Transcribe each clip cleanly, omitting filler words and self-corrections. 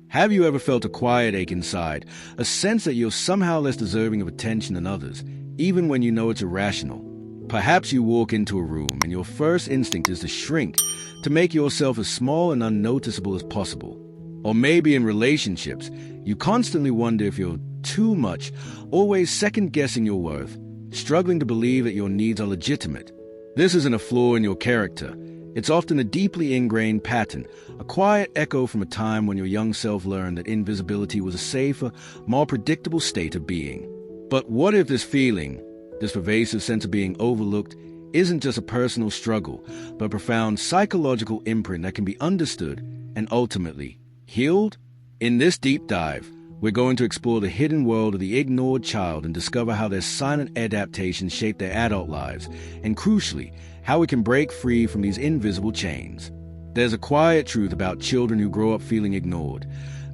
Have you ever felt a quiet ache inside, a sense that you're somehow less deserving of attention than others, even when you know it's irrational? Perhaps you walk into a room and your first instinct is to shrink, to make yourself as small and unnoticeable as possible. Or maybe in relationships, you constantly wonder if you're too much, always second-guessing your worth, struggling to believe that your needs are legitimate. This isn't a flaw in your character. It's often a deeply ingrained pattern, a quiet echo from a time when your young self learned that invisibility was a safer, more predictable state of being. But what if this feeling, this pervasive sense of being overlooked, isn't just a personal struggle, but a profound psychological imprint that can be understood and ultimately healed? In this deep dive, we're going to explore the hidden world of the ignored child and discover how their silent adaptations shape their adult lives, and crucially, how we can break free from these invisible chains. There's a quiet truth about children who grow up feeling ignored.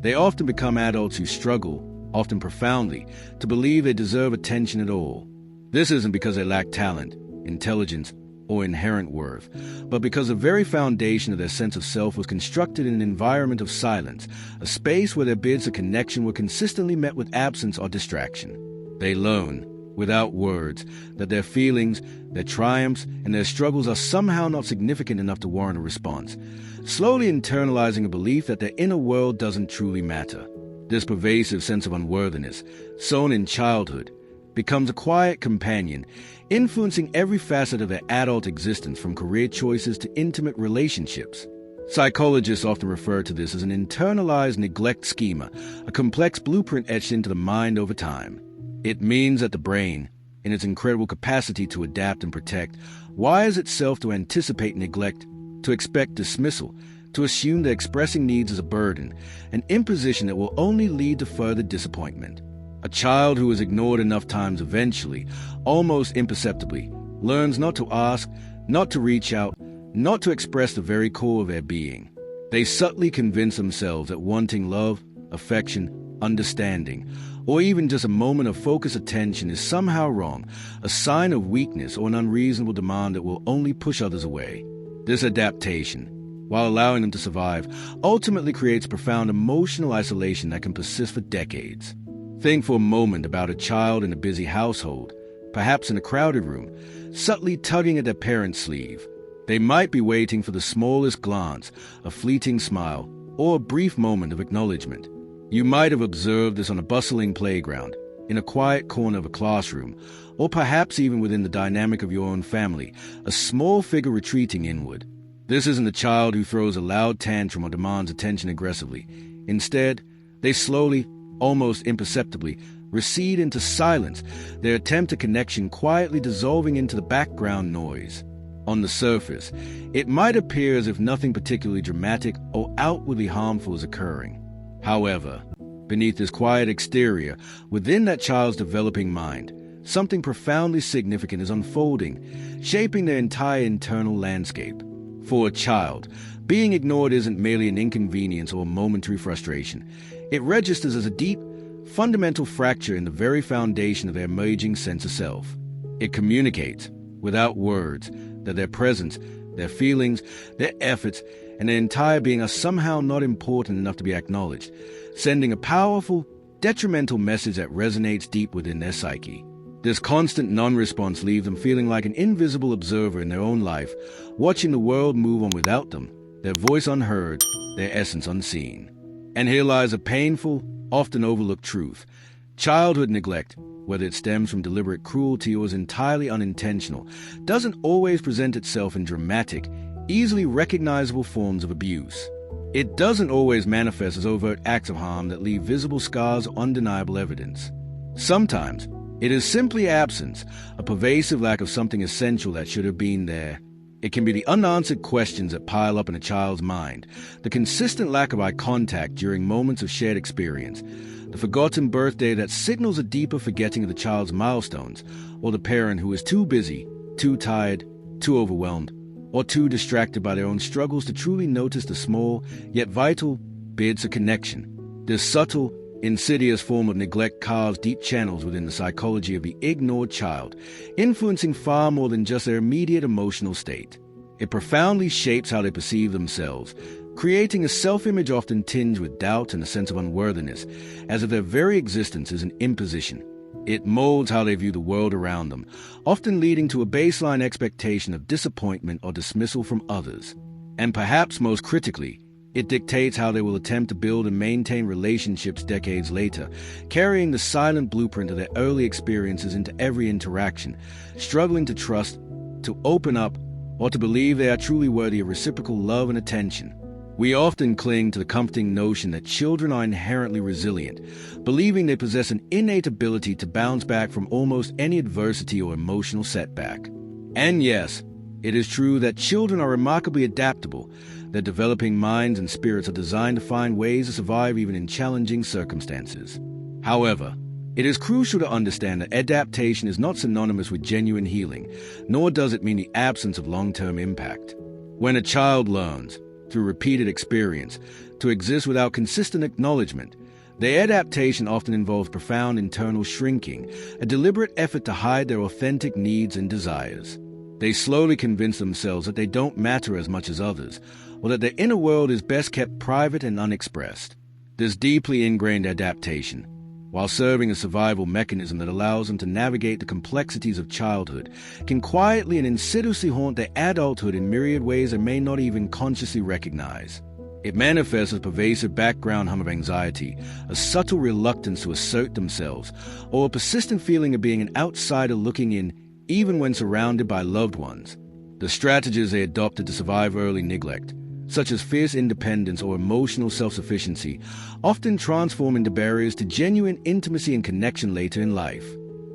They often become adults who struggle, often profoundly, to believe they deserve attention at all. This isn't because they lack talent, intelligence, or inherent worth, but because the very foundation of their sense of self was constructed in an environment of silence, a space where their bids of connection were consistently met with absence or distraction. They learn, without words, that their feelings, their triumphs, and their struggles are somehow not significant enough to warrant a response, slowly internalizing a belief that their inner world doesn't truly matter. This pervasive sense of unworthiness, sown in childhood, becomes a quiet companion, influencing every facet of their adult existence from career choices to intimate relationships. Psychologists often refer to this as an internalized neglect schema, a complex blueprint etched into the mind over time. It means that the brain, in its incredible capacity to adapt and protect, wires itself to anticipate neglect, to expect dismissal, to assume that expressing needs is a burden, an imposition that will only lead to further disappointment. A child who is ignored enough times eventually, almost imperceptibly, learns not to ask, not to reach out, not to express the very core of their being. They subtly convince themselves that wanting love, affection, understanding, or even just a moment of focused attention is somehow wrong, a sign of weakness or an unreasonable demand that will only push others away. This adaptation, while allowing them to survive, ultimately creates profound emotional isolation that can persist for decades. Think for a moment about a child in a busy household, perhaps in a crowded room, subtly tugging at their parent's sleeve. They might be waiting for the smallest glance, a fleeting smile, or a brief moment of acknowledgement. You might have observed this on a bustling playground, in a quiet corner of a classroom, or perhaps even within the dynamic of your own family, a small figure retreating inward. This isn't a child who throws a loud tantrum or demands attention aggressively. Instead, they slowly, almost imperceptibly, recede into silence, their attempt at connection quietly dissolving into the background noise. On the surface, it might appear as if nothing particularly dramatic or outwardly harmful is occurring. However, beneath this quiet exterior, within that child's developing mind, something profoundly significant is unfolding, shaping their entire internal landscape. For a child, being ignored isn't merely an inconvenience or a momentary frustration. It registers as a deep, fundamental fracture in the very foundation of their emerging sense of self. It communicates, without words, that their presence, their feelings, their efforts, and their entire being are somehow not important enough to be acknowledged, sending a powerful, detrimental message that resonates deep within their psyche. This constant non-response leaves them feeling like an invisible observer in their own life, watching the world move on without them, their voice unheard, their essence unseen. And here lies a painful, often overlooked truth. Childhood neglect, whether it stems from deliberate cruelty or is entirely unintentional, doesn't always present itself in dramatic, easily recognizable forms of abuse. It doesn't always manifest as overt acts of harm that leave visible scars or undeniable evidence. Sometimes, it is simply absence, a pervasive lack of something essential that should have been there. It can be the unanswered questions that pile up in a child's mind, the consistent lack of eye contact during moments of shared experience, the forgotten birthday that signals a deeper forgetting of the child's milestones, or the parent who is too busy, too tired, too overwhelmed, or too distracted by their own struggles to truly notice the small, yet vital, bids of connection. This subtle, insidious form of neglect carves deep channels within the psychology of the ignored child, influencing far more than just their immediate emotional state. It profoundly shapes how they perceive themselves, creating a self-image often tinged with doubt and a sense of unworthiness, as if their very existence is an imposition. It molds how they view the world around them, often leading to a baseline expectation of disappointment or dismissal from others. And perhaps most critically, it dictates how they will attempt to build and maintain relationships decades later, carrying the silent blueprint of their early experiences into every interaction, struggling to trust, to open up, or to believe they are truly worthy of reciprocal love and attention. We often cling to the comforting notion that children are inherently resilient, believing they possess an innate ability to bounce back from almost any adversity or emotional setback. And yes, it is true that children are remarkably adaptable. Their developing minds and spirits are designed to find ways to survive even in challenging circumstances. However, it is crucial to understand that adaptation is not synonymous with genuine healing, nor does it mean the absence of long-term impact. When a child learns, through repeated experience, to exist without consistent acknowledgement, their adaptation often involves profound internal shrinking, a deliberate effort to hide their authentic needs and desires. They slowly convince themselves that they don't matter as much as others, or that their inner world is best kept private and unexpressed. This deeply ingrained adaptation, while serving a survival mechanism that allows them to navigate the complexities of childhood, can quietly and insidiously haunt their adulthood in myriad ways they may not even consciously recognize. It manifests as a pervasive background hum of anxiety, a subtle reluctance to assert themselves, or a persistent feeling of being an outsider looking in, even when surrounded by loved ones. The strategies they adopted to survive early neglect, such as fierce independence or emotional self-sufficiency, often transform into barriers to genuine intimacy and connection later in life.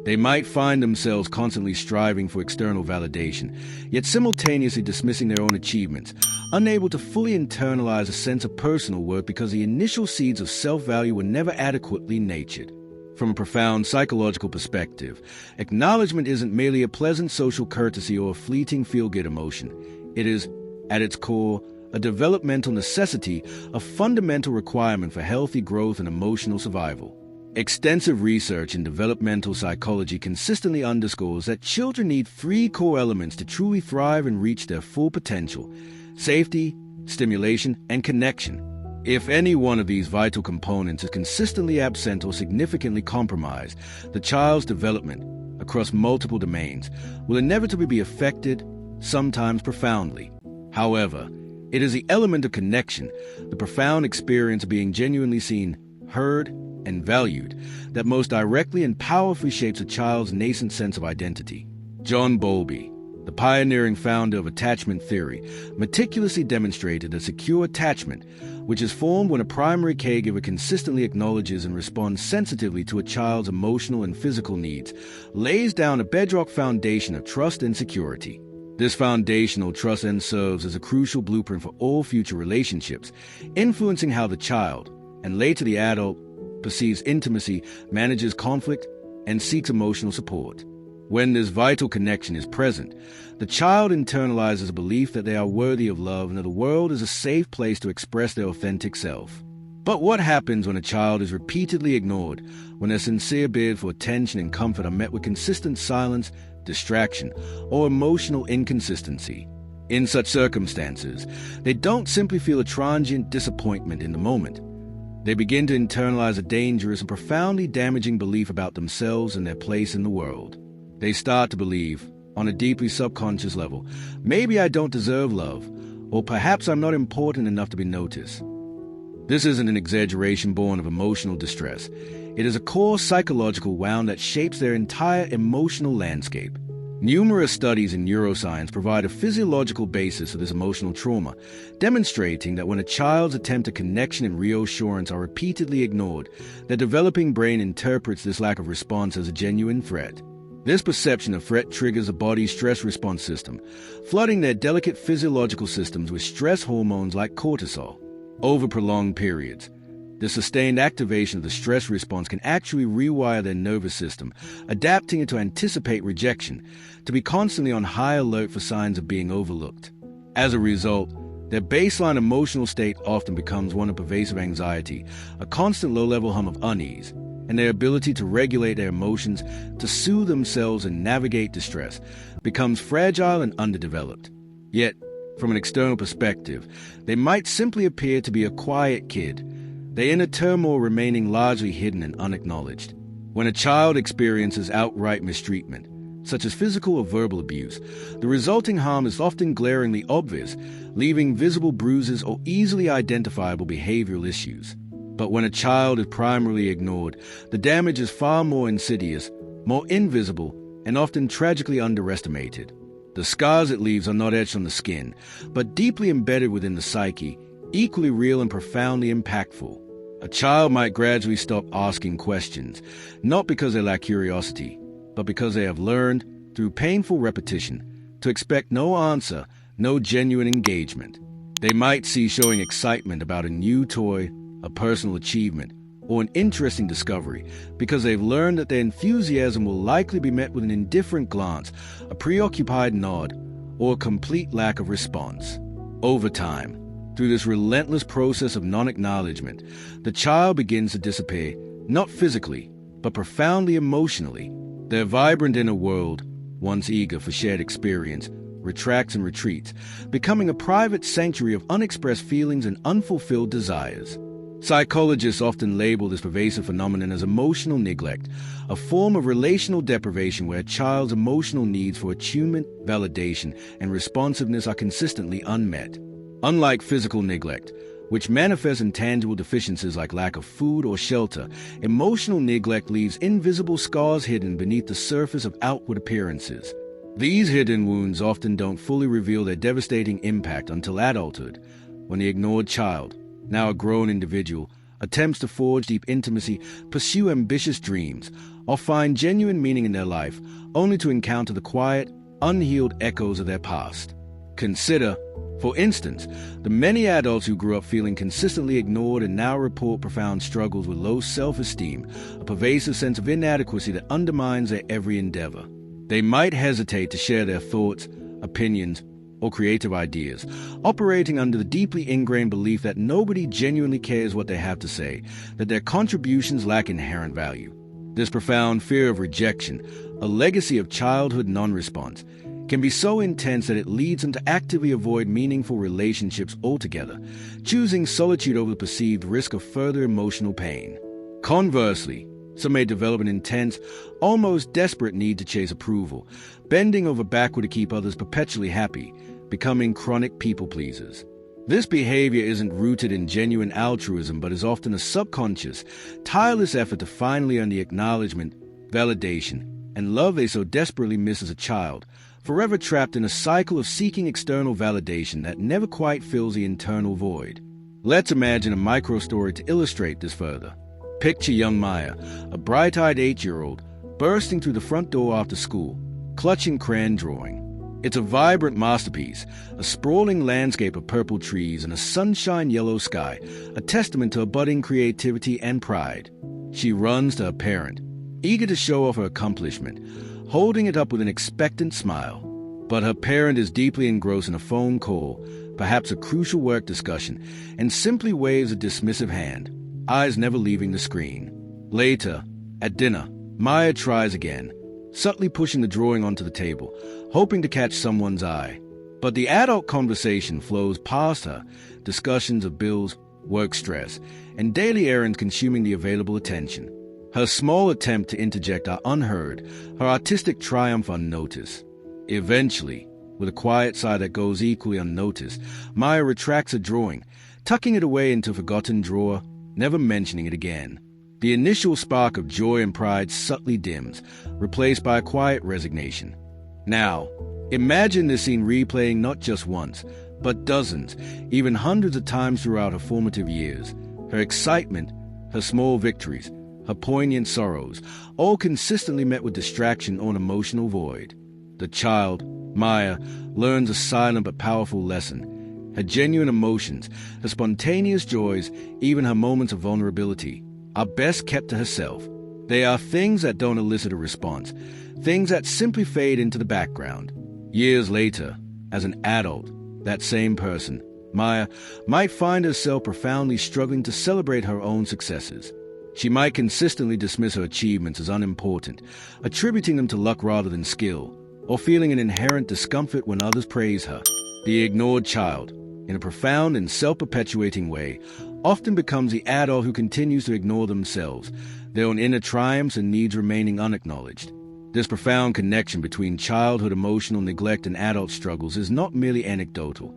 They might find themselves constantly striving for external validation, yet simultaneously dismissing their own achievements, unable to fully internalize a sense of personal worth because the initial seeds of self-value were never adequately nurtured. From a profound psychological perspective, acknowledgement isn't merely a pleasant social courtesy or a fleeting feel-good emotion. It is, at its core, a developmental necessity, a fundamental requirement for healthy growth and emotional survival. Extensive research in developmental psychology consistently underscores that children need three core elements to truly thrive and reach their full potential: safety, stimulation, and connection. If any one of these vital components is consistently absent or significantly compromised, the child's development, across multiple domains, will inevitably be affected, sometimes profoundly. However, it is the element of connection, the profound experience of being genuinely seen, heard, and valued, that most directly and powerfully shapes a child's nascent sense of identity. John Bowlby, the pioneering founder of attachment theory, meticulously demonstrated that secure attachment, which is formed when a primary caregiver consistently acknowledges and responds sensitively to a child's emotional and physical needs, lays down a bedrock foundation of trust and security. This foundational trust then serves as a crucial blueprint for all future relationships, influencing how the child, and later the adult, perceives intimacy, manages conflict, and seeks emotional support. When this vital connection is present, the child internalizes a belief that they are worthy of love and that the world is a safe place to express their authentic self. But what happens when a child is repeatedly ignored, when their sincere bid for attention and comfort are met with consistent silence, distraction, or emotional inconsistency? In such circumstances, they don't simply feel a transient disappointment in the moment. They begin to internalize a dangerous and profoundly damaging belief about themselves and their place in the world. They start to believe, on a deeply subconscious level, maybe I don't deserve love, or perhaps I'm not important enough to be noticed. This isn't an exaggeration born of emotional distress. It is a core psychological wound that shapes their entire emotional landscape. Numerous studies in neuroscience provide a physiological basis for this emotional trauma, demonstrating that when a child's attempt at connection and reassurance are repeatedly ignored, their developing brain interprets this lack of response as a genuine threat. This perception of threat triggers the body's stress response system, flooding their delicate physiological systems with stress hormones like cortisol. Over prolonged periods, the sustained activation of the stress response can actually rewire their nervous system, adapting it to anticipate rejection, to be constantly on high alert for signs of being overlooked. As a result, their baseline emotional state often becomes one of pervasive anxiety, a constant low-level hum of unease, and their ability to regulate their emotions, to soothe themselves and navigate distress, becomes fragile and underdeveloped. Yet, From an external perspective, they might simply appear to be a quiet kid, their inner turmoil remaining largely hidden and unacknowledged. When a child experiences outright mistreatment, such as physical or verbal abuse, the resulting harm is often glaringly obvious, leaving visible bruises or easily identifiable behavioral issues. But when a child is primarily ignored, the damage is far more insidious, more invisible, and often tragically underestimated. The scars it leaves are not etched on the skin, but deeply embedded within the psyche, equally real and profoundly impactful. A child might gradually stop asking questions, not because they lack curiosity, but because they have learned, through painful repetition, to expect no answer, no genuine engagement. They might cease showing excitement about a new toy, a personal achievement, or an interesting discovery, because they've learned that their enthusiasm will likely be met with an indifferent glance, a preoccupied nod, or a complete lack of response. Over time, through this relentless process of non-acknowledgement, the child begins to disappear, not physically, but profoundly emotionally. Their vibrant inner world, once eager for shared experience, retracts and retreats, becoming a private sanctuary of unexpressed feelings and unfulfilled desires. Psychologists often label this pervasive phenomenon as emotional neglect, a form of relational deprivation where a child's emotional needs for attunement, validation, and responsiveness are consistently unmet. Unlike physical neglect, which manifests in tangible deficiencies like lack of food or shelter, emotional neglect leaves invisible scars hidden beneath the surface of outward appearances. These hidden wounds often don't fully reveal their devastating impact until adulthood, when the ignored child, now a grown individual, attempts to forge deep intimacy, pursue ambitious dreams, or find genuine meaning in their life, only to encounter the quiet, unhealed echoes of their past. Consider, for instance, the many adults who grew up feeling consistently ignored and now report profound struggles with low self-esteem, a pervasive sense of inadequacy that undermines their every endeavor. They might hesitate to share their thoughts, opinions, or creative ideas, operating under the deeply ingrained belief that nobody genuinely cares what they have to say, that their contributions lack inherent value. This profound fear of rejection, a legacy of childhood non-response, can be so intense that it leads them to actively avoid meaningful relationships altogether, choosing solitude over the perceived risk of further emotional pain. Conversely, some may develop an intense, almost desperate need to chase approval, bending over backward to keep others perpetually happy, becoming chronic people-pleasers. This behavior isn't rooted in genuine altruism, but is often a subconscious, tireless effort to finally earn the acknowledgement, validation, and love they so desperately miss as a child, forever trapped in a cycle of seeking external validation that never quite fills the internal void. Let's imagine a micro-story to illustrate this further. Picture young Maya, a bright-eyed 8-year-old, bursting through the front door after school, clutching crayon drawing. It's a vibrant masterpiece, a sprawling landscape of purple trees and a sunshine yellow sky, a testament to her budding creativity and pride. She runs to her parent, eager to show off her accomplishment, holding it up with an expectant smile. But her parent is deeply engrossed in a phone call, perhaps a crucial work discussion, and simply waves a dismissive hand, eyes never leaving the screen. Later, at dinner, Maya tries again, subtly pushing the drawing onto the table, hoping to catch someone's eye. But the adult conversation flows past her, discussions of bills, work stress, and daily errands consuming the available attention. Her small attempt to interject are unheard, her artistic triumph unnoticed. Eventually, with a quiet sigh that goes equally unnoticed, Maya retracts her drawing, tucking it away into a forgotten drawer, never mentioning it again. The initial spark of joy and pride subtly dims, replaced by a quiet resignation. Now, imagine this scene replaying not just once, but dozens, even hundreds of times throughout her formative years. Her excitement, her small victories, her poignant sorrows, all consistently met with distraction or an emotional void. The child, Maya, learns a silent but powerful lesson. Her genuine emotions, her spontaneous joys, even her moments of vulnerability, are best kept to herself. They are things that don't elicit a response, things that simply fade into the background. Years later, as an adult, that same person, Maya, might find herself profoundly struggling to celebrate her own successes. She might consistently dismiss her achievements as unimportant, attributing them to luck rather than skill, or feeling an inherent discomfort when others praise her. The ignored child, in a profound and self-perpetuating way, often becomes the adult who continues to ignore themselves, their own inner triumphs and needs remaining unacknowledged. This profound connection between childhood emotional neglect and adult struggles is not merely anecdotal.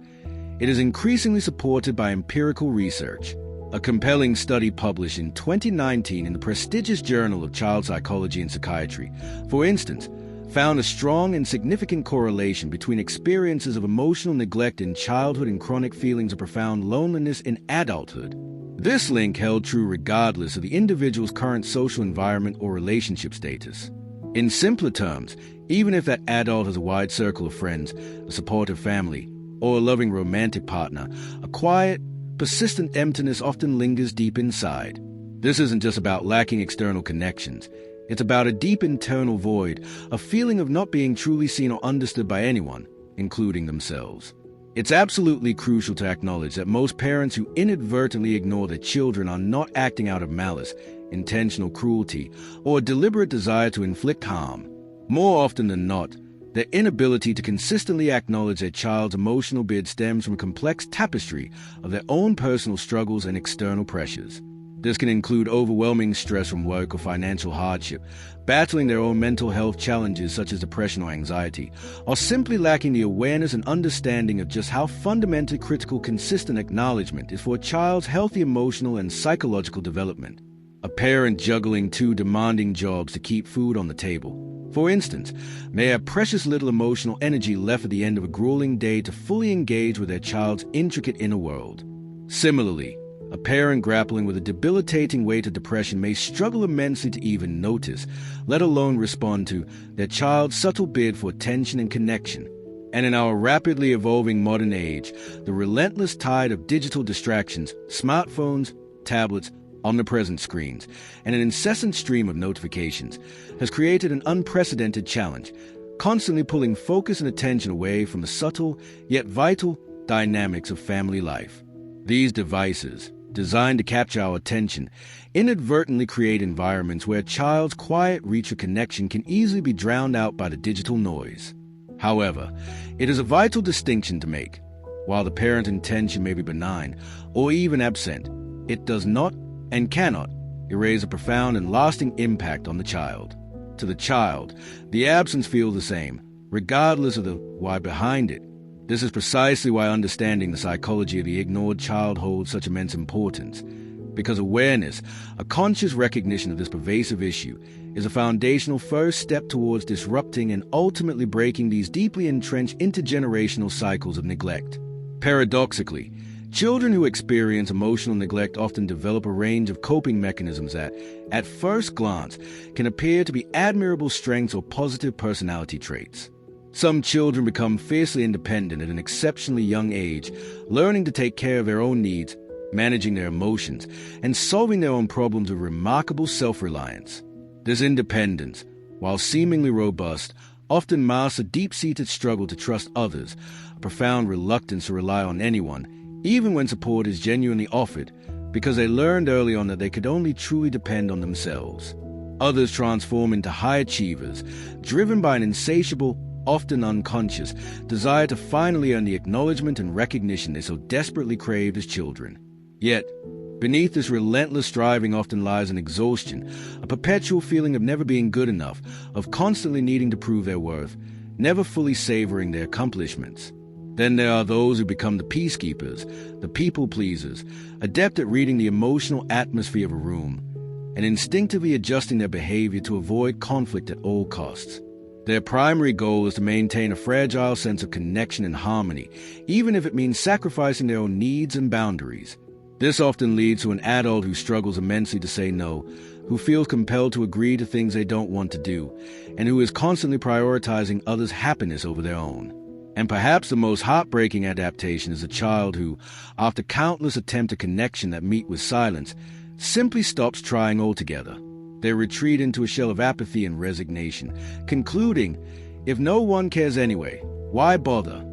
It is increasingly supported by empirical research. A compelling study published in 2019 in the prestigious Journal of Child Psychology and Psychiatry, for instance, found a strong and significant correlation between experiences of emotional neglect in childhood and chronic feelings of profound loneliness in adulthood. This link held true regardless of the individual's current social environment or relationship status. In simpler terms, even if that adult has a wide circle of friends, a supportive family, or a loving romantic partner, a quiet, persistent emptiness often lingers deep inside. This isn't just about lacking external connections. It's about a deep internal void, a feeling of not being truly seen or understood by anyone, including themselves. It's absolutely crucial to acknowledge that most parents who inadvertently ignore their children are not acting out of malice, intentional cruelty, or a deliberate desire to inflict harm. More often than not, their inability to consistently acknowledge their child's emotional bid stems from a complex tapestry of their own personal struggles and external pressures. This can include overwhelming stress from work or financial hardship, battling their own mental health challenges such as depression or anxiety, or simply lacking the awareness and understanding of just how fundamentally critical consistent acknowledgement is for a child's healthy emotional and psychological development. A parent juggling two demanding jobs to keep food on the table, for instance, may have precious little emotional energy left at the end of a grueling day to fully engage with their child's intricate inner world. Similarly, a parent grappling with a debilitating weight of depression may struggle immensely to even notice, let alone respond to, their child's subtle bid for attention and connection. And in our rapidly evolving modern age, the relentless tide of digital distractions, smartphones, tablets, omnipresent screens, and an incessant stream of notifications has created an unprecedented challenge, constantly pulling focus and attention away from the subtle yet vital dynamics of family life. These devices, designed to capture our attention, inadvertently create environments where a child's quiet reach of connection can easily be drowned out by the digital noise. However, it is a vital distinction to make. While the parent intention may be benign or even absent, it does not and cannot erase a profound and lasting impact on the child. To the child, the absence feels the same, regardless of the why behind it. This is precisely why understanding the psychology of the ignored child holds such immense importance, because awareness, a conscious recognition of this pervasive issue, is a foundational first step towards disrupting and ultimately breaking these deeply entrenched intergenerational cycles of neglect. Paradoxically, children who experience emotional neglect often develop a range of coping mechanisms that, at first glance, can appear to be admirable strengths or positive personality traits. Some children become fiercely independent at an exceptionally young age, learning to take care of their own needs, managing their emotions, and solving their own problems with remarkable self-reliance. This independence, while seemingly robust, often masks a deep-seated struggle to trust others, a profound reluctance to rely on anyone, even when support is genuinely offered, because they learned early on that they could only truly depend on themselves. Others transform into high achievers, driven by an insatiable, often unconscious, desire to finally earn the acknowledgement and recognition they so desperately craved as children. Yet, beneath this relentless striving often lies an exhaustion, a perpetual feeling of never being good enough, of constantly needing to prove their worth, never fully savoring their accomplishments. Then there are those who become the peacekeepers, the people-pleasers, adept at reading the emotional atmosphere of a room, and instinctively adjusting their behavior to avoid conflict at all costs. Their primary goal is to maintain a fragile sense of connection and harmony, even if it means sacrificing their own needs and boundaries. This often leads to an adult who struggles immensely to say no, who feels compelled to agree to things they don't want to do, and who is constantly prioritizing others' happiness over their own. And perhaps the most heartbreaking adaptation is a child who, after countless attempts at connection that meet with silence, simply stops trying altogether. They retreat into a shell of apathy and resignation, concluding, if no one cares anyway, why bother?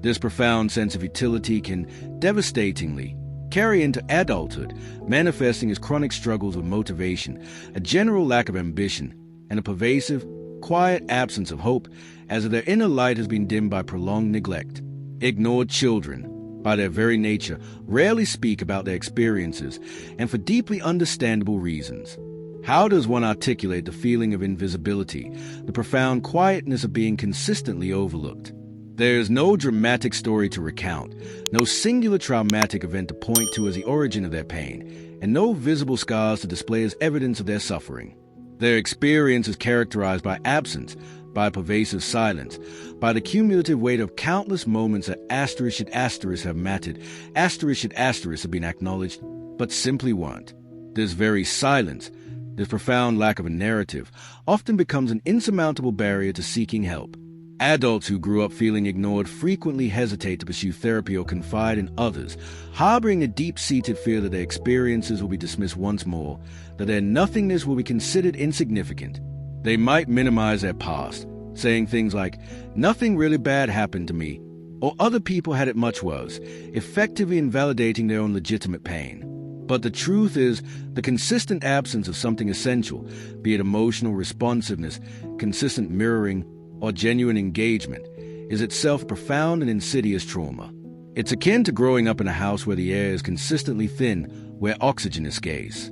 This profound sense of futility can devastatingly carry into adulthood, manifesting as chronic struggles with motivation, a general lack of ambition, and a pervasive, quiet absence of hope, as if their inner light has been dimmed by prolonged neglect. Ignored children, by their very nature, rarely speak about their experiences, and for deeply understandable reasons. How does one articulate the feeling of invisibility, the profound quietness of being consistently overlooked? There is no dramatic story to recount, no singular traumatic event to point to as the origin of their pain, and no visible scars to display as evidence of their suffering. Their experience is characterized by absence, by pervasive silence, by the cumulative weight of countless moments that have mattered, have been acknowledged, but simply weren't. This very silence, this profound lack of a narrative, often becomes an insurmountable barrier to seeking help. Adults who grew up feeling ignored frequently hesitate to pursue therapy or confide in others, harboring a deep-seated fear that their experiences will be dismissed once more, that their nothingness will be considered insignificant. They might minimize their past, saying things like, "Nothing really bad happened to me," or "Other people had it much worse," effectively invalidating their own legitimate pain. But the truth is, the consistent absence of something essential, be it emotional responsiveness, consistent mirroring, or genuine engagement, is itself profound and insidious trauma. It's akin to growing up in a house where the air is consistently thin, where oxygen is scarce.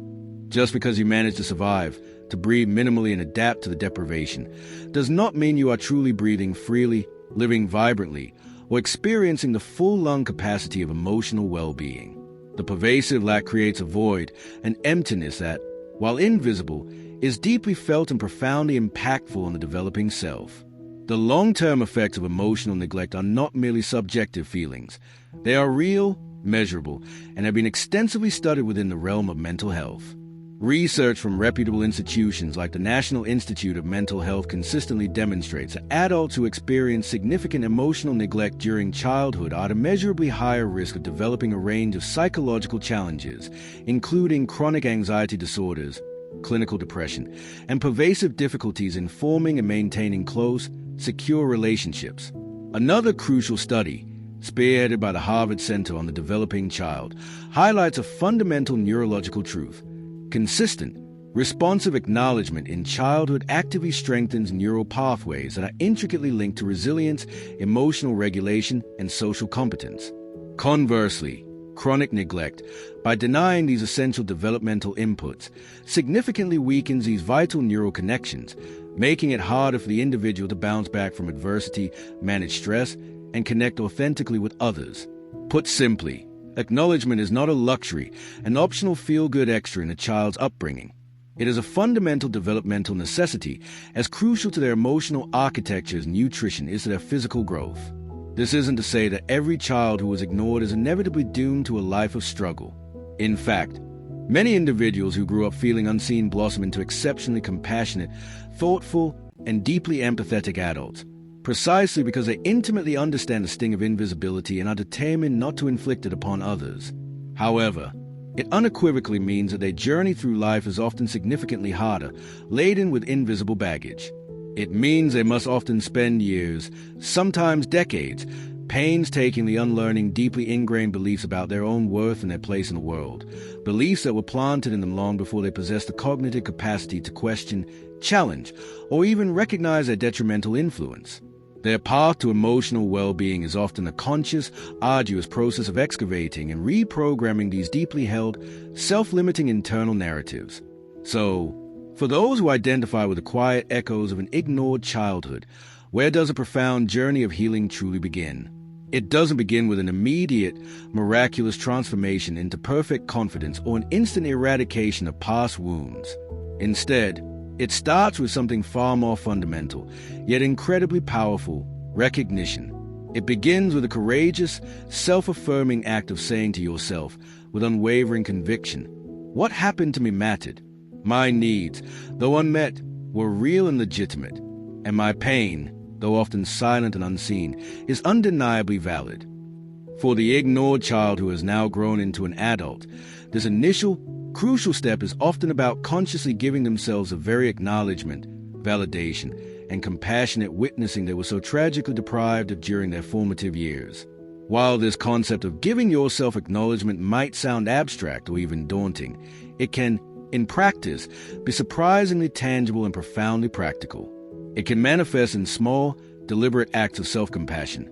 Just because you manage to survive, to breathe minimally and adapt to the deprivation, does not mean you are truly breathing freely, living vibrantly, or experiencing the full lung capacity of emotional well-being. The pervasive lack creates a void, an emptiness that, while invisible, is deeply felt and profoundly impactful on the developing self. The long-term effects of emotional neglect are not merely subjective feelings. They are real, measurable, and have been extensively studied within the realm of mental health. Research from reputable institutions like the National Institute of Mental Health consistently demonstrates that adults who experience significant emotional neglect during childhood are at a measurably higher risk of developing a range of psychological challenges, including chronic anxiety disorders, clinical depression, and pervasive difficulties in forming and maintaining close, secure relationships. Another crucial study, spearheaded by the Harvard Center on the Developing Child, highlights a fundamental neurological truth. Consistent, responsive acknowledgement in childhood actively strengthens neural pathways that are intricately linked to resilience, emotional regulation, and social competence. Conversely, chronic neglect, by denying these essential developmental inputs, significantly weakens these vital neural connections, making it harder for the individual to bounce back from adversity, manage stress, and connect authentically with others. Put simply, acknowledgement is not a luxury, an optional feel-good extra in a child's upbringing. It is a fundamental developmental necessity, as crucial to their emotional architecture as nutrition is to their physical growth. This isn't to say that every child who is ignored is inevitably doomed to a life of struggle. In fact, many individuals who grew up feeling unseen blossom into exceptionally compassionate, thoughtful, and deeply empathetic adults, precisely because they intimately understand the sting of invisibility and are determined not to inflict it upon others. However, it unequivocally means that their journey through life is often significantly harder, laden with invisible baggage. It means they must often spend years, sometimes decades, painstakingly unlearning deeply ingrained beliefs about their own worth and their place in the world, beliefs that were planted in them long before they possessed the cognitive capacity to question, challenge, or even recognize their detrimental influence. Their path to emotional well-being is often a conscious, arduous process of excavating and reprogramming these deeply held, self-limiting internal narratives. So, for those who identify with the quiet echoes of an ignored childhood, where does a profound journey of healing truly begin? It doesn't begin with an immediate, miraculous transformation into perfect confidence or an instant eradication of past wounds. Instead, it starts with something far more fundamental, yet incredibly powerful: recognition. It begins with a courageous, self-affirming act of saying to yourself, with unwavering conviction, "What happened to me mattered. My needs, though unmet, were real and legitimate, and my pain, though often silent and unseen, is undeniably valid." For the ignored child who has now grown into an adult, this initial, crucial step is often about consciously giving themselves the very acknowledgement, validation, and compassionate witnessing they were so tragically deprived of during their formative years. While this concept of giving yourself acknowledgement might sound abstract or even daunting, it can, in practice, be surprisingly tangible and profoundly practical. It can manifest in small, deliberate acts of self-compassion.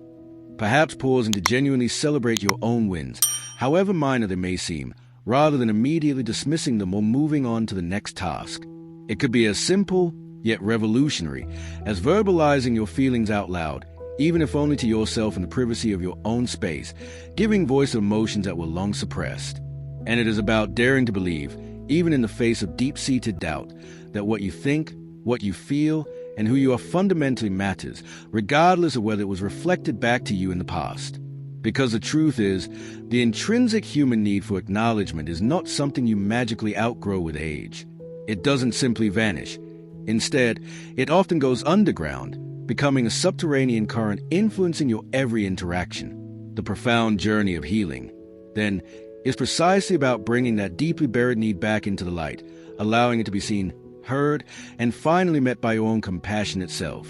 perhaps pausing to genuinely celebrate your own wins, however minor they may seem, rather than immediately dismissing them or moving on to the next task. It could be as simple, yet revolutionary, as verbalizing your feelings out loud, even if only to yourself in the privacy of your own space, giving voice to emotions that were long suppressed. And it is about daring to believe, even in the face of deep-seated doubt, that what you think, what you feel, and who you are fundamentally matters, regardless of whether it was reflected back to you in the past. Because the truth is, the intrinsic human need for acknowledgement is not something you magically outgrow with age. It doesn't simply vanish. Instead, it often goes underground, becoming a subterranean current influencing your every interaction. The profound journey of healing, then, is precisely about bringing that deeply buried need back into the light, allowing it to be seen, heard, and finally met by your own compassionate self.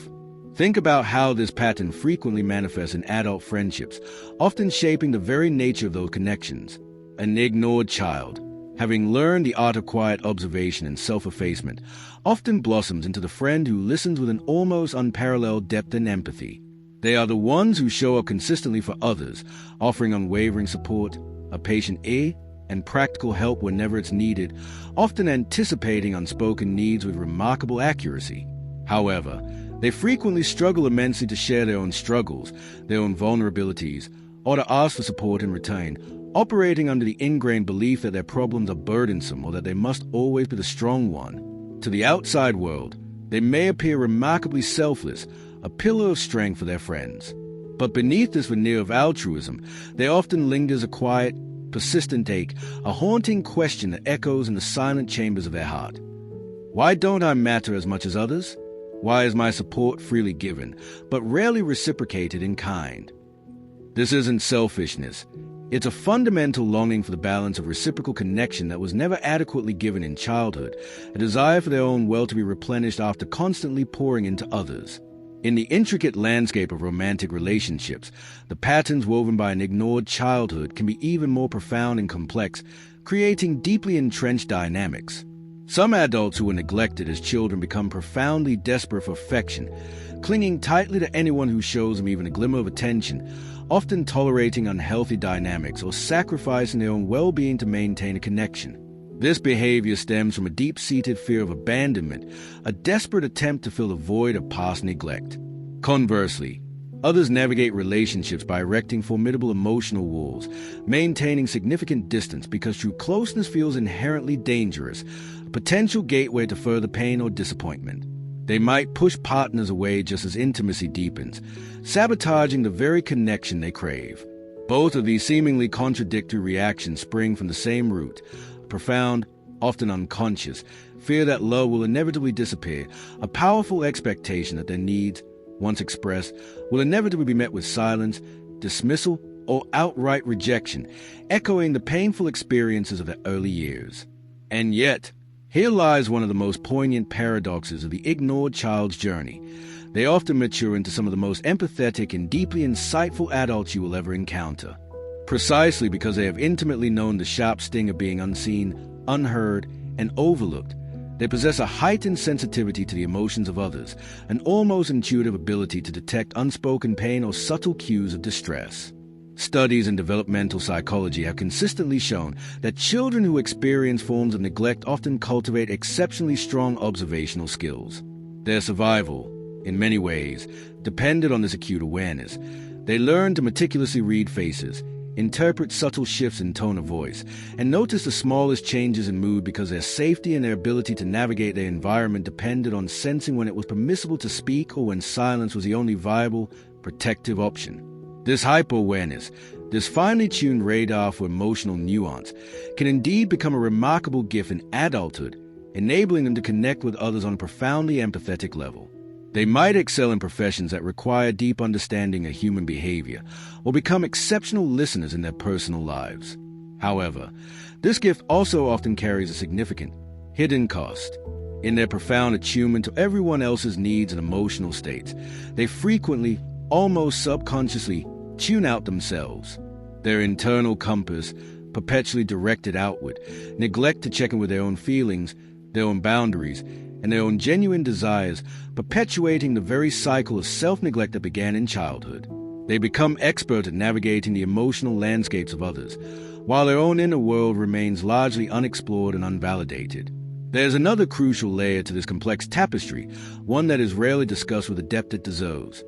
Think about how this pattern frequently manifests in adult friendships, often shaping the very nature of those connections. An ignored child, having learned the art of quiet observation and self-effacement, often blossoms into the friend who listens with an almost unparalleled depth and empathy. They are the ones who show up consistently for others, offering unwavering support, a patient ear, and practical help whenever it's needed, often anticipating unspoken needs with remarkable accuracy. However, they frequently struggle immensely to share their own struggles, their own vulnerabilities, or to ask for support in return, operating under the ingrained belief that their problems are burdensome or that they must always be the strong one. To the outside world, they may appear remarkably selfless, a pillar of strength for their friends. But beneath this veneer of altruism, there often lingers a quiet, persistent ache, a haunting question that echoes in the silent chambers of their heart. Why don't I matter as much as others? Why is my support freely given, but rarely reciprocated in kind? This isn't selfishness. It's a fundamental longing for the balance of reciprocal connection that was never adequately given in childhood, a desire for their own well to be replenished after constantly pouring into others. In the intricate landscape of romantic relationships, the patterns woven by an ignored childhood can be even more profound and complex, creating deeply entrenched dynamics. Some adults who were neglected as children become profoundly desperate for affection, clinging tightly to anyone who shows them even a glimmer of attention, often tolerating unhealthy dynamics or sacrificing their own well-being to maintain a connection. This behavior stems from a deep-seated fear of abandonment, a desperate attempt to fill the void of past neglect. Conversely, others navigate relationships by erecting formidable emotional walls, maintaining significant distance because true closeness feels inherently dangerous, a potential gateway to further pain or disappointment. They might push partners away just as intimacy deepens, sabotaging the very connection they crave. Both of these seemingly contradictory reactions spring from the same root, profound, often unconscious, fear that love will inevitably disappear, a powerful expectation that their needs, once expressed, will inevitably be met with silence, dismissal, or outright rejection, echoing the painful experiences of their early years. And yet, here lies one of the most poignant paradoxes of the ignored child's journey. They often mature into some of the most empathetic and deeply insightful adults you will ever encounter. Precisely because they have intimately known the sharp sting of being unseen, unheard, and overlooked, they possess a heightened sensitivity to the emotions of others, an almost intuitive ability to detect unspoken pain or subtle cues of distress. Studies in developmental psychology have consistently shown that children who experience forms of neglect often cultivate exceptionally strong observational skills. Their survival, in many ways, depended on this acute awareness. They learn to meticulously read faces, interpret subtle shifts in tone of voice, and notice the smallest changes in mood because their safety and their ability to navigate their environment depended on sensing when it was permissible to speak or when silence was the only viable, protective option. This hyper-awareness, this finely tuned radar for emotional nuance, can indeed become a remarkable gift in adulthood, enabling them to connect with others on a profoundly empathetic level. They might excel in professions that require deep understanding of human behavior, or become exceptional listeners in their personal lives. However, this gift also often carries a significant, hidden cost. In their profound attunement to everyone else's needs and emotional states, they frequently, almost subconsciously, tune out themselves. Their internal compass, perpetually directed outward, neglect to check in with their own feelings, their own boundaries, and their own genuine desires, perpetuating the very cycle of self-neglect that began in childhood. They become expert at navigating the emotional landscapes of others, while their own inner world remains largely unexplored and unvalidated. There's another crucial layer to this complex tapestry, one that is rarely discussed with the depth it deserves.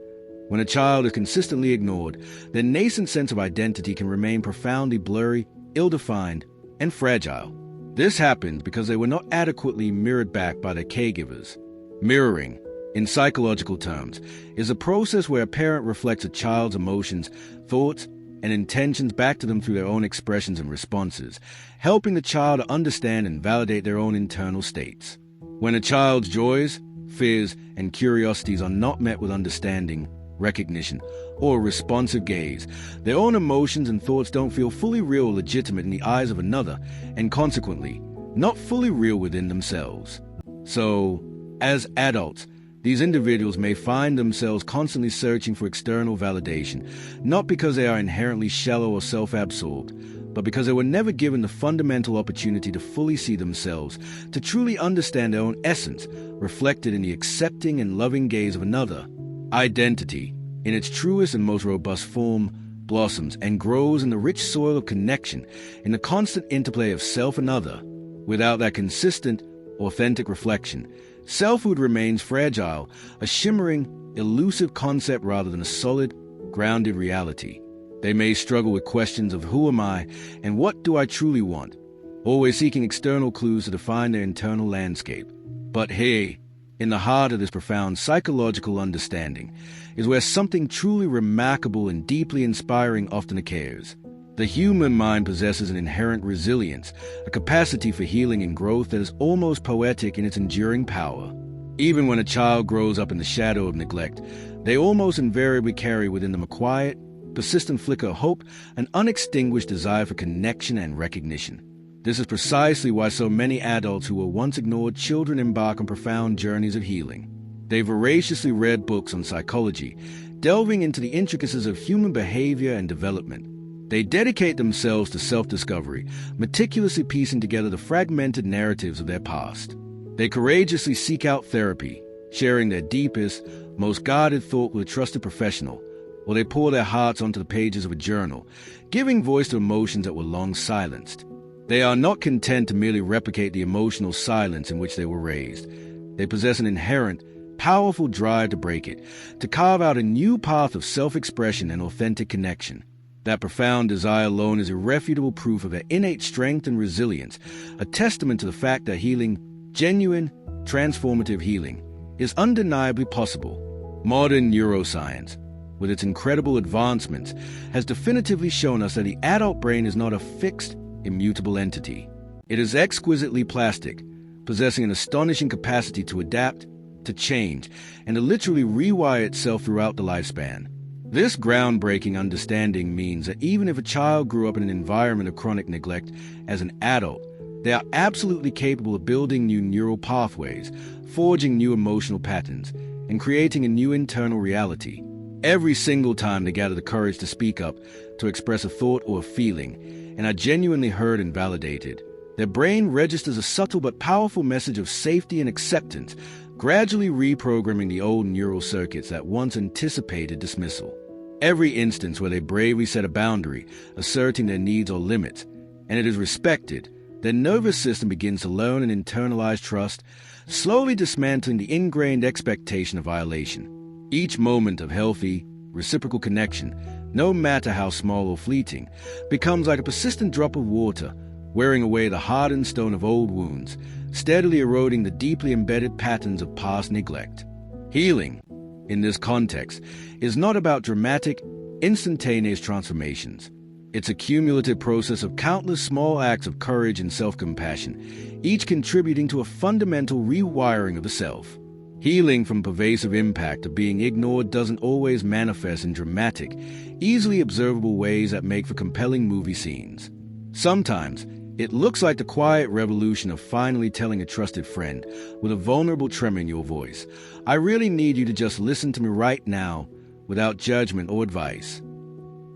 When a child is consistently ignored, their nascent sense of identity can remain profoundly blurry, ill-defined, and fragile. This happens because they were not adequately mirrored back by their caregivers. Mirroring, in psychological terms, is a process where a parent reflects a child's emotions, thoughts, and intentions back to them through their own expressions and responses, helping the child to understand and validate their own internal states. When a child's joys, fears, and curiosities are not met with understanding, recognition, or a responsive gaze, their own emotions and thoughts don't feel fully real or legitimate in the eyes of another, and consequently, not fully real within themselves. So, as adults, these individuals may find themselves constantly searching for external validation, not because they are inherently shallow or self-absorbed, but because they were never given the fundamental opportunity to fully see themselves, to truly understand their own essence, reflected in the accepting and loving gaze of another. Identity, in its truest and most robust form, blossoms and grows in the rich soil of connection, in the constant interplay of self and other. Without that consistent, authentic reflection, selfhood remains fragile, a shimmering, elusive concept rather than a solid, grounded reality. They may struggle with questions of who am I and what do I truly want, always seeking external clues to define their internal landscape. But hey, in the heart of this profound psychological understanding is where something truly remarkable and deeply inspiring often occurs. The human mind possesses an inherent resilience, a capacity for healing and growth that is almost poetic in its enduring power. Even when a child grows up in the shadow of neglect, they almost invariably carry within them a quiet, persistent flicker of hope, an unextinguished desire for connection and recognition. This is precisely why so many adults who were once ignored children embark on profound journeys of healing. They voraciously read books on psychology, delving into the intricacies of human behavior and development. They dedicate themselves to self-discovery, meticulously piecing together the fragmented narratives of their past. They courageously seek out therapy, sharing their deepest, most guarded thought with a trusted professional, or they pour their hearts onto the pages of a journal, giving voice to emotions that were long silenced. They are not content to merely replicate the emotional silence in which they were raised. They possess an inherent, powerful drive to break it, to carve out a new path of self-expression and authentic connection. That profound desire alone is irrefutable proof of their innate strength and resilience, a testament to the fact that healing, genuine, transformative healing, is undeniably possible. Modern neuroscience, with its incredible advancements, has definitively shown us that the adult brain is not a fixed, immutable entity. It is exquisitely plastic, possessing an astonishing capacity to adapt, to change, and to literally rewire itself throughout the lifespan. This groundbreaking understanding means that even if a child grew up in an environment of chronic neglect, as an adult, they are absolutely capable of building new neural pathways, forging new emotional patterns, and creating a new internal reality. Every single time they gather the courage to speak up, to express a thought or a feeling, and are genuinely heard and validated, their brain registers a subtle but powerful message of safety and acceptance, gradually reprogramming the old neural circuits that once anticipated dismissal. Every instance where they bravely set a boundary, asserting their needs or limits, and it is respected, their nervous system begins to learn and internalize trust, slowly dismantling the ingrained expectation of violation. Each moment of healthy, reciprocal connection, no matter how small or fleeting, becomes like a persistent drop of water, wearing away the hardened stone of old wounds, steadily eroding the deeply embedded patterns of past neglect. Healing, in this context, is not about dramatic, instantaneous transformations. It's a cumulative process of countless small acts of courage and self-compassion, each contributing to a fundamental rewiring of the self. Healing from pervasive impact of being ignored doesn't always manifest in dramatic, easily observable ways that make for compelling movie scenes. Sometimes, it looks like the quiet revolution of finally telling a trusted friend, with a vulnerable tremor in your voice, "I really need you to just listen to me right now," without judgment or advice.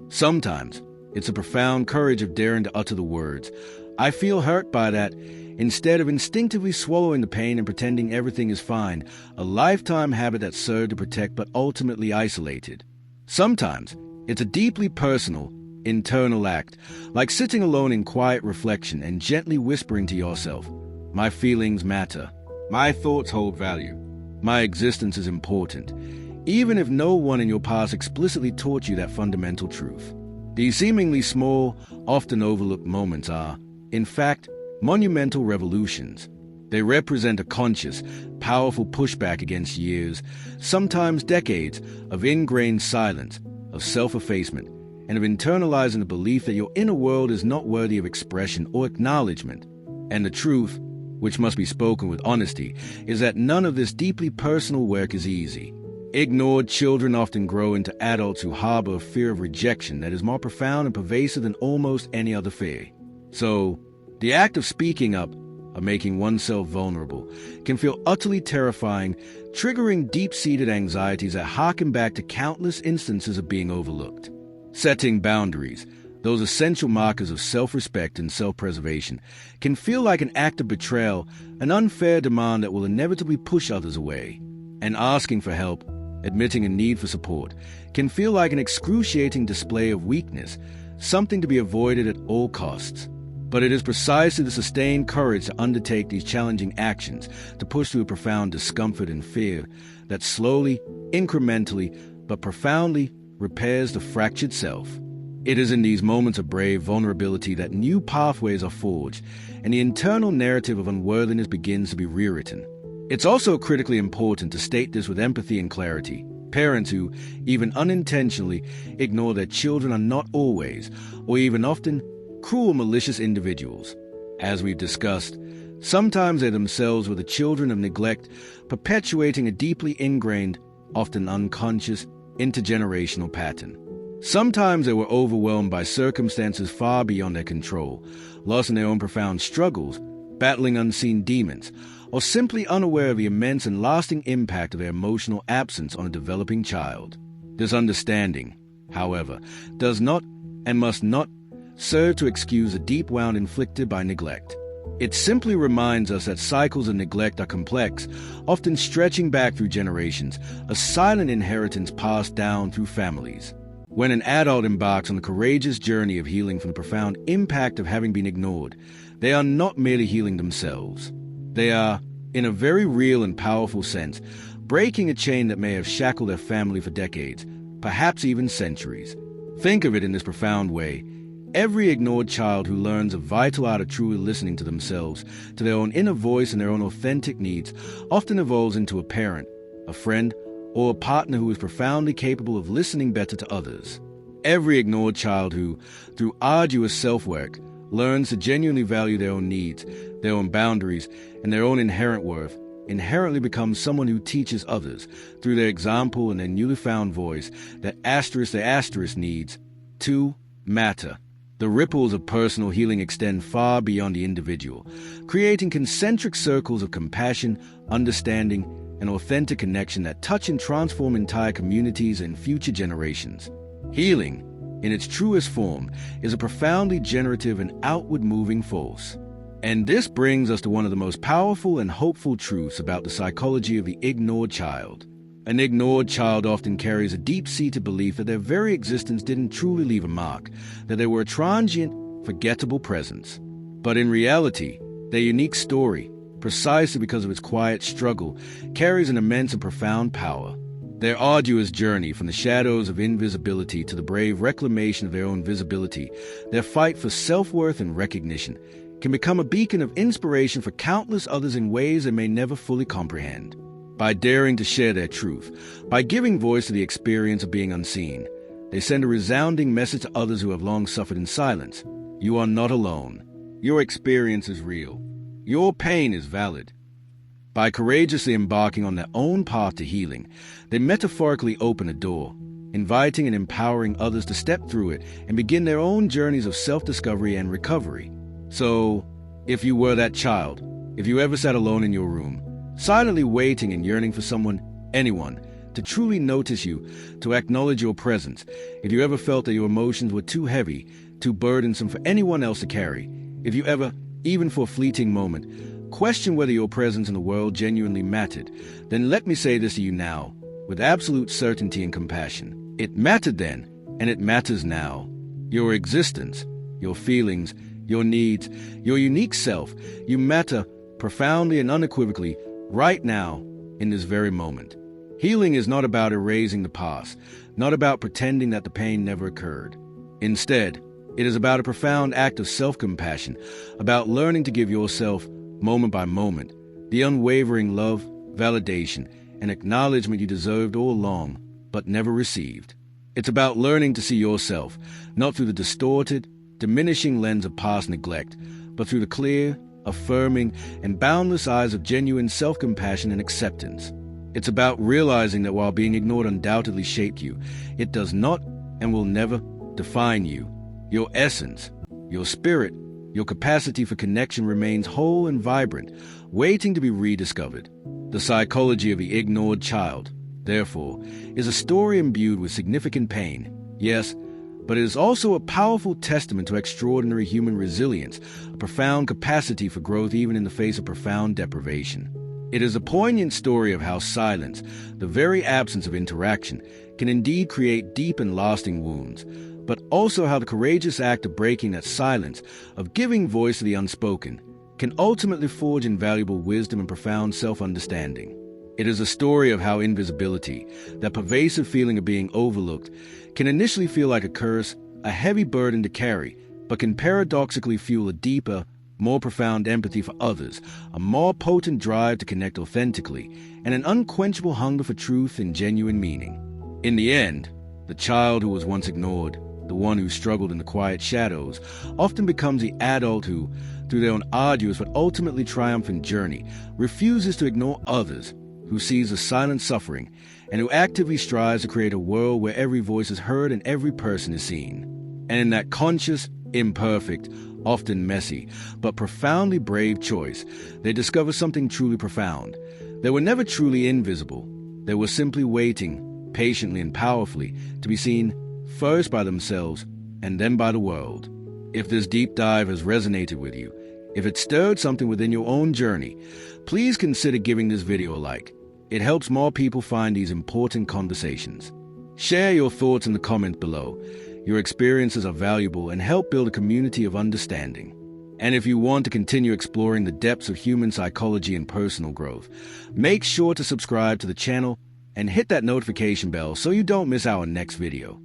Sometimes, it's a profound courage of daring to utter the words, "I feel hurt by that," instead of instinctively swallowing the pain and pretending everything is fine, a lifetime habit that served to protect but ultimately isolated. Sometimes, It's a deeply personal, internal act, like sitting alone in quiet reflection and gently whispering to yourself, "My feelings matter. My thoughts hold value. My existence is important," even if no one in your past explicitly taught you that fundamental truth. These seemingly small, often overlooked moments are, in fact, monumental revolutions. They represent a conscious, powerful pushback against years, sometimes decades, of ingrained silence, of self-effacement, and of internalizing the belief that your inner world is not worthy of expression or acknowledgement. And the truth, which must be spoken with honesty, is that none of this deeply personal work is easy. Ignored children often grow into adults who harbor a fear of rejection that is more profound and pervasive than almost any other fear. So, the act of speaking up, of making oneself vulnerable, can feel utterly terrifying, triggering deep-seated anxieties that harken back to countless instances of being overlooked. Setting boundaries, those essential markers of self-respect and self-preservation, can feel like an act of betrayal, an unfair demand that will inevitably push others away. And asking for help, admitting a need for support, can feel like an excruciating display of weakness, something to be avoided at all costs. But it is precisely the sustained courage to undertake these challenging actions, to push through profound discomfort and fear, that slowly, incrementally, but profoundly repairs the fractured self. It is in these moments of brave vulnerability that new pathways are forged, and the internal narrative of unworthiness begins to be rewritten. It's also critically important to state this with empathy and clarity. Parents who, even unintentionally, ignore their children are not always, or even often, cruel, malicious individuals. As we've discussed, sometimes they themselves were the children of neglect, perpetuating a deeply ingrained, often unconscious, intergenerational pattern. Sometimes they were overwhelmed by circumstances far beyond their control, lost in their own profound struggles, battling unseen demons, or simply unaware of the immense and lasting impact of their emotional absence on a developing child. This understanding, however, does not and must not serve to excuse the deep wound inflicted by neglect. It simply reminds us that cycles of neglect are complex, often stretching back through generations, a silent inheritance passed down through families. When an adult embarks on the courageous journey of healing from the profound impact of having been ignored, they are not merely healing themselves. They are, in a very real and powerful sense, breaking a chain that may have shackled their family for decades, perhaps even centuries. Think of it in this profound way. Every ignored child who learns a vital art of truly listening to themselves, to their own inner voice and their own authentic needs, often evolves into a parent, a friend, or a partner who is profoundly capable of listening better to others. Every ignored child who, through arduous self-work, learns to genuinely value their own needs, their own boundaries, and their own inherent worth, inherently becomes someone who teaches others, through their example and their newly found voice, that their needs, to matter. The ripples of personal healing extend far beyond the individual, creating concentric circles of compassion, understanding, and authentic connection that touch and transform entire communities and future generations. Healing, in its truest form, is a profoundly generative and outward-moving force. And this brings us to one of the most powerful and hopeful truths about the psychology of the ignored child. An ignored child often carries a deep-seated belief that their very existence didn't truly leave a mark, that they were a transient, forgettable presence. But in reality, their unique story, precisely because of its quiet struggle, carries an immense and profound power. Their arduous journey from the shadows of invisibility to the brave reclamation of their own visibility, their fight for self-worth and recognition, can become a beacon of inspiration for countless others in ways they may never fully comprehend. By daring to share their truth, by giving voice to the experience of being unseen, they send a resounding message to others who have long suffered in silence. You are not alone. Your experience is real. Your pain is valid. By courageously embarking on their own path to healing, they metaphorically open a door, inviting and empowering others to step through it and begin their own journeys of self-discovery and recovery. So, if you were that child, if you ever sat alone in your room, silently waiting and yearning for someone, anyone, to truly notice you, to acknowledge your presence, if you ever felt that your emotions were too heavy, too burdensome for anyone else to carry, if you ever, even for a fleeting moment, question whether your presence in the world genuinely mattered, then let me say this to you now, with absolute certainty and compassion. It mattered then, and it matters now. Your existence, your feelings, your needs, your unique self, you matter profoundly and unequivocally right now in this very moment. Healing is not about erasing the past, not about pretending that the pain never occurred. Instead, it is about a profound act of self-compassion, about learning to give yourself, moment by moment, the unwavering love, validation, and acknowledgement you deserved all along, but never received. It's about learning to see yourself, not through the distorted, diminishing lens of past neglect, but through the clear, affirming, and boundless eyes of genuine self-compassion and acceptance. It's about realizing that while being ignored undoubtedly shaped you, it does not and will never define you. Your essence, your spirit, your capacity for connection remains whole and vibrant, waiting to be rediscovered. The psychology of the ignored child, therefore, is a story imbued with significant pain, yes, but it is also a powerful testament to extraordinary human resilience, a profound capacity for growth even in the face of profound deprivation. It is a poignant story of how silence, the very absence of interaction, can indeed create deep and lasting wounds, but also how the courageous act of breaking that silence, of giving voice to the unspoken, can ultimately forge invaluable wisdom and profound self-understanding. It is a story of how invisibility, that pervasive feeling of being overlooked, can initially feel like a curse, a heavy burden to carry, but can paradoxically fuel a deeper, more profound empathy for others, a more potent drive to connect authentically, and an unquenchable hunger for truth and genuine meaning. In the end, the child who was once ignored, the one who struggled in the quiet shadows, often becomes the adult who, through their own arduous but ultimately triumphant journey, refuses to ignore others, who sees the silent suffering, and who actively strives to create a world where every voice is heard and every person is seen. And in that conscious, imperfect, often messy, but profoundly brave choice, they discover something truly profound. They were never truly invisible. They were simply waiting, patiently and powerfully, to be seen first by themselves and then by the world. If this deep dive has resonated with you, if it stirred something within your own journey, please consider giving this video a like. It helps more people find these important conversations. Share your thoughts in the comments below. Your experiences are valuable and help build a community of understanding. And if you want to continue exploring the depths of human psychology and personal growth, make sure to subscribe to the channel and hit that notification bell so you don't miss our next video.